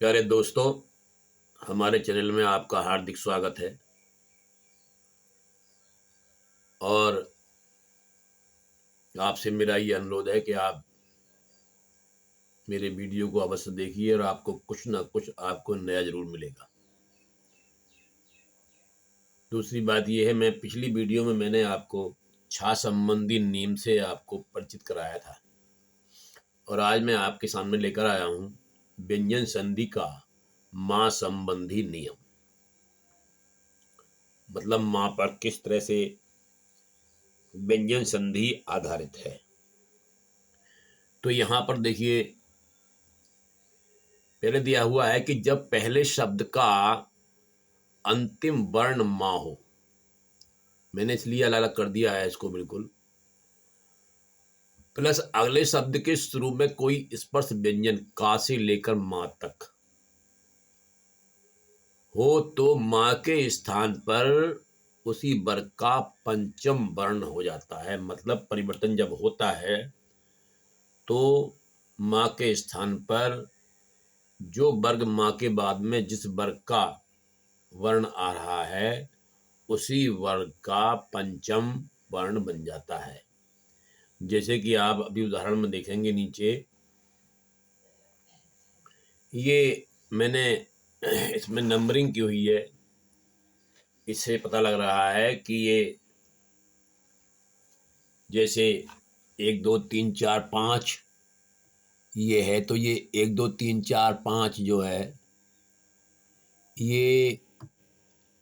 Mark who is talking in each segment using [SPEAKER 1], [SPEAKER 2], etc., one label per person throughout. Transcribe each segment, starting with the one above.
[SPEAKER 1] प्यारे दोस्तों, हमारे चैनल में आपका हार्दिक स्वागत है। और आपसे मेरा ये अनुरोध है कि आप मेरे वीडियो को अवश्य देखिए और आपको कुछ ना कुछ आपको नया ज़रूर मिलेगा। दूसरी बात ये है, मैं पिछली वीडियो में मैंने आपको छा संबंधी नियम से आपको परिचित कराया था और आज मैं आपके सामने लेकर आया हूँ व्यंजन संधि का माँ संबंधी नियम। मतलब माँ पर किस तरह से व्यंजन संधि आधारित है। तो यहाँ पर देखिए, पहले दिया हुआ है कि जब पहले शब्द का अंतिम वर्ण मां हो। मैंने इसलिए अलग अलग कर दिया है इसको बिल्कुल। प्लस अगले शब्द के शुरू में कोई स्पर्श व्यंजन का से लेकर मां तक हो तो मां के स्थान पर उसी वर्ग का पंचम वर्ण हो जाता है। मतलब परिवर्तन जब होता है तो मां के स्थान पर जो वर्ग मां के बाद में जिस वर्ग का वर्ण आ रहा है उसी वर्ग का पंचम वर्ण बन जाता है। जैसे कि आप अभी उदाहरण में देखेंगे नीचे, ये मैंने इसमें नंबरिंग की हुई है। इससे पता लग रहा है कि ये जैसे 1 2 3 4 5 ये है, तो ये 1 2 3 4 5 जो है ये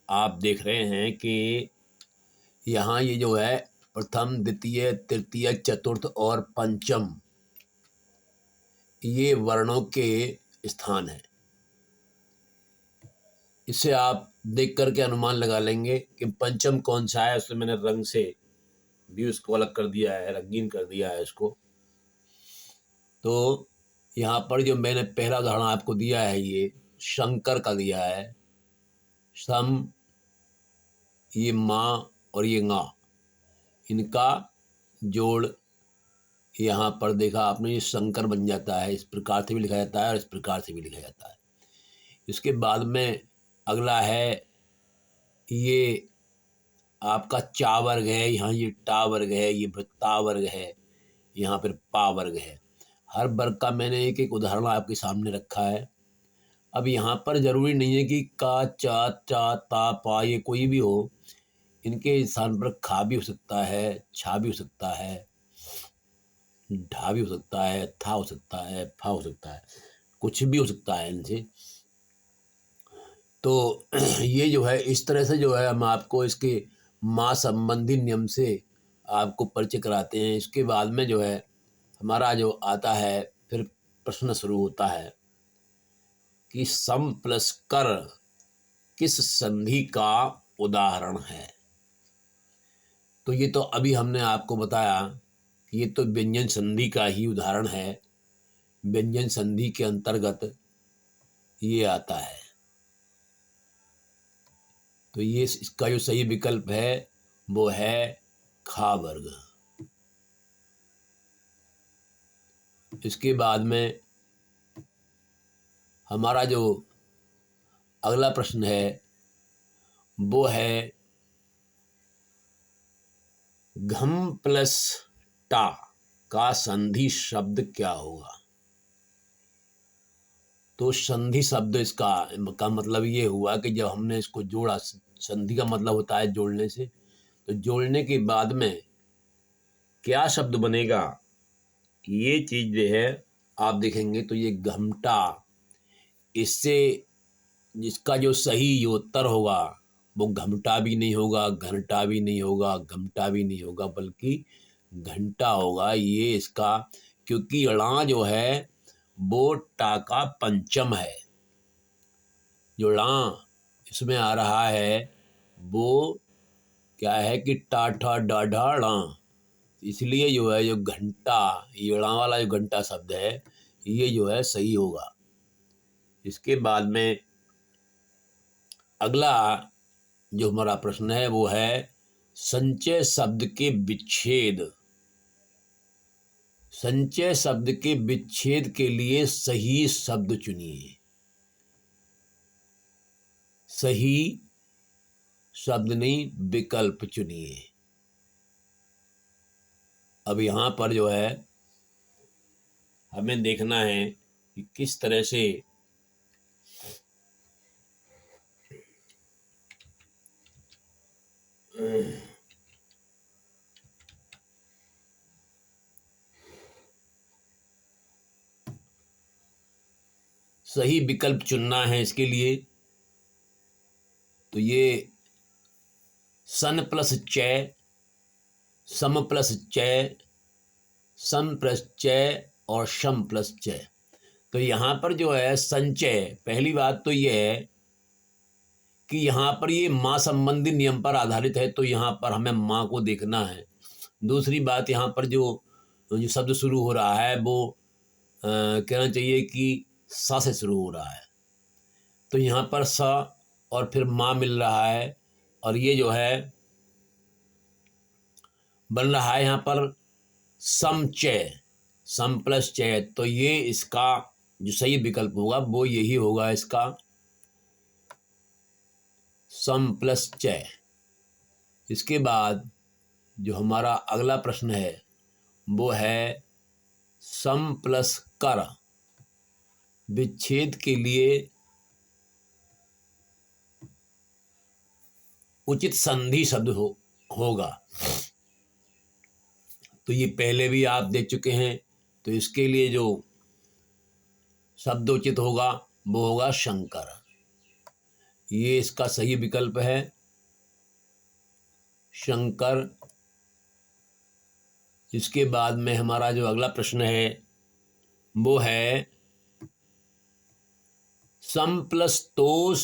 [SPEAKER 1] आप देख रहे हैं कि यहाँ ये जो है प्रथम द्वितीय तृतीय चतुर्थ और पंचम ये वर्णों के स्थान है। इससे आप देख करके अनुमान लगा लेंगे कि पंचम कौन सा है। उससे मैंने रंग से भी उसको अलग कर दिया है, रंगीन कर दिया है इसको। तो यहाँ पर जो मैंने पहला उदाहरण आपको दिया है ये शंकर का दिया है। सम, ये माँ और ये गा, इनका जोड़ यहाँ पर देखा आपने, ये शंकर बन जाता है। इस प्रकार से भी लिखा जाता है और इस प्रकार से भी लिखा जाता है। इसके बाद में अगला है ये आपका चा वर्ग है। यहाँ ये टा वर्ग है, ये वृत्ता वर्ग है, यहाँ पर पा वर्ग है। हर वर्ग का मैंने एक एक उदाहरण आपके सामने रखा है। अब यहाँ पर जरूरी नहीं है कि का चा चा ता पा ये कोई भी हो। इनके स्थान पर खा भी हो सकता है, छा भी हो सकता है, ढा भी हो सकता है, था हो सकता है, फा हो सकता है, कुछ भी हो सकता है इनसे। तो ये जो है इस तरह से जो है हम आपको इसके माँ संबंधी नियम से आपको परिचय कराते हैं। इसके बाद में जो है हमारा जो आता है फिर प्रश्न शुरू होता है कि सम प्लस कर किस संधि का उदाहरण है। तो ये तो अभी हमने आपको बताया कि ये तो व्यंजन संधि का ही उदाहरण है। व्यंजन संधि के अंतर्गत ये आता है। तो ये इसका जो सही विकल्प है वो है खा वर्ग। इसके बाद में हमारा जो अगला प्रश्न है वो है घम प्लस टा का संधि शब्द क्या होगा। तो संधि शब्द इसका का मतलब ये हुआ कि जब हमने इसको जोड़ा, संधि का मतलब होता है जोड़ने से, तो जोड़ने के बाद में क्या शब्द बनेगा ये चीज जो है आप देखेंगे तो ये घमटा, इससे जिसका जो सही जो उत्तर होगा वो घमटा भी नहीं होगा, घंटा भी नहीं होगा, घमटा भी नहीं होगा, बल्कि घंटा होगा ये इसका। क्योंकि ड़ा जो है वो टा का पंचम है। जो ड़ा इसमें आ रहा है वो क्या है कि टा ठा डा ढा ड़ा। इसलिए जो है जो घंटा, ये ड़ा वाला जो घंटा शब्द है ये जो है सही होगा। इसके बाद में अगला जो हमारा प्रश्न है वो है संचय शब्द के विच्छेद। संचय शब्द के विच्छेद के लिए सही शब्द चुनिए। सही शब्द नहीं विकल्प चुनिए। अब यहाँ पर जो है हमें देखना है कि किस तरह से सही विकल्प चुनना है। इसके लिए तो ये सन प्लस चय, सम प्लस चय, सन प्लस चय और शम प्लस चय। तो यहाँ पर जो है संचय, पहली बात तो ये है कि यहाँ पर ये माँ संबंधी नियम पर आधारित है, तो यहाँ पर हमें माँ को देखना है। दूसरी बात, यहाँ पर जो शब्द शुरू हो रहा है वो कहना चाहिए कि सा से शुरू हो रहा है, तो यहाँ पर सा और फिर माँ मिल रहा है, और ये जो है बन रहा है यहाँ पर समचय, सम प्लस चय। तो ये इसका जो सही विकल्प होगा वो यही होगा, इसका सम प्लस चय। इसके बाद जो हमारा अगला प्रश्न है वो है सम प्लस कर, विच्छेद के लिए उचित संधि शब्द होगा। तो ये पहले भी आप देख चुके हैं, तो इसके लिए जो शब्द उचित होगा वो होगा शंकर। ये इसका सही विकल्प है, शंकर। इसके बाद में हमारा जो अगला प्रश्न है वो है सम प्लस तोष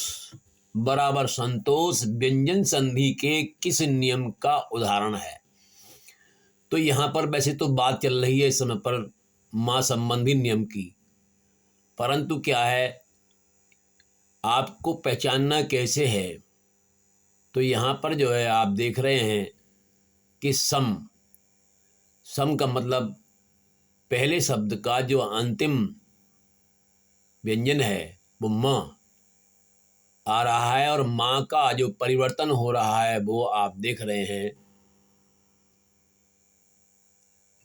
[SPEAKER 1] बराबर संतोष व्यंजन संधि के किस नियम का उदाहरण है। तो यहाँ पर वैसे तो बात चल रही है इस समय पर माँ संबंधी नियम की, परंतु क्या है, आपको पहचानना कैसे है। तो यहाँ पर जो है आप देख रहे हैं कि सम का मतलब पहले शब्द का जो अंतिम व्यंजन है वो माँ आ रहा है, और माँ का जो परिवर्तन हो रहा है वो आप देख रहे हैं,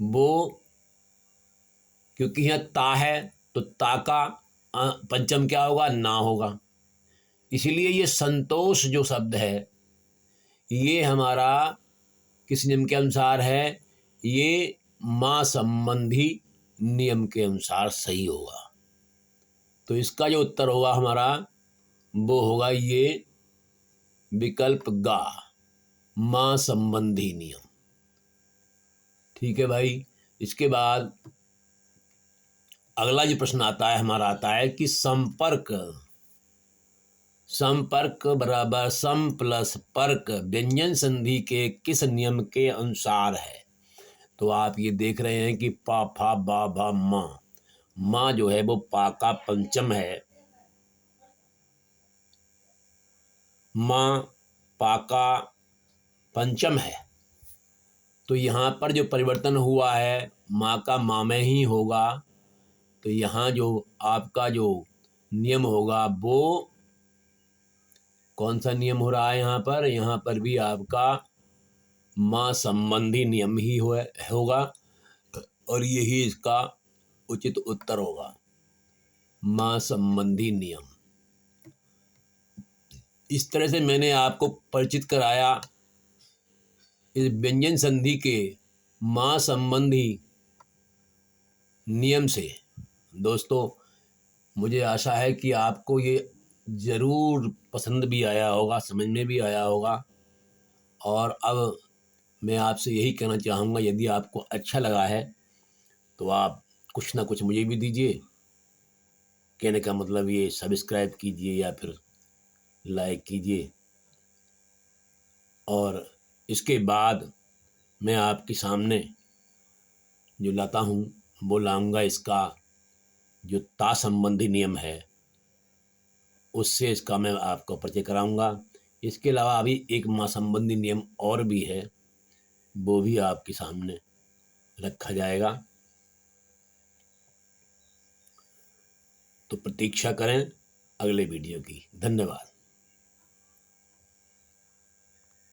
[SPEAKER 1] वो क्योंकि यहाँ ता है तो ता का पंचम क्या होगा, ना होगा। इसीलिए ये संतोष जो शब्द है ये हमारा किस नियम के अनुसार है, ये माँ संबंधी नियम के अनुसार सही होगा। तो इसका जो उत्तर होगा हमारा वो होगा ये विकल्प गा, माँ संबंधी नियम। ठीक है भाई। इसके बाद अगला जो प्रश्न आता है हमारा आता है कि संपर्क बराबर सम प्लस पर्क व्यंजन संधि के किस नियम के अनुसार है। तो आप ये देख रहे हैं कि पा फा बा भा माँ जो है वो पा का पंचम है, माँ पा का पंचम है। तो यहाँ पर जो परिवर्तन हुआ है माँ का माँ में ही होगा। तो यहाँ जो आपका जो नियम होगा वो कौन सा नियम हो रहा है, यहाँ पर भी आपका माँ संबंधी नियम ही होगा, और यही इसका उचित उत्तर होगा, माँ संबंधी नियम। इस तरह से मैंने आपको परिचित कराया इस व्यंजन संधि के माँ संबंधी नियम से। दोस्तों, मुझे आशा है कि आपको ये ज़रूर पसंद भी आया होगा, समझ में भी आया होगा। और अब मैं आपसे यही कहना चाहूँगा, यदि आपको अच्छा लगा है तो आप कुछ ना कुछ मुझे भी दीजिए। कहने का मतलब ये सब्सक्राइब कीजिए या फिर लाइक कीजिए, और इसके बाद मैं आपके सामने जो लाता हूँ वो लाऊंगा इसका जो ता संबंधी नियम है, उससे इसका मैं आपको परिचय कराऊंगा। इसके अलावा अभी एक माँ संबंधी नियम और भी है, वो भी आपके सामने रखा जाएगा। तो प्रतीक्षा करें अगले वीडियो की। धन्यवाद।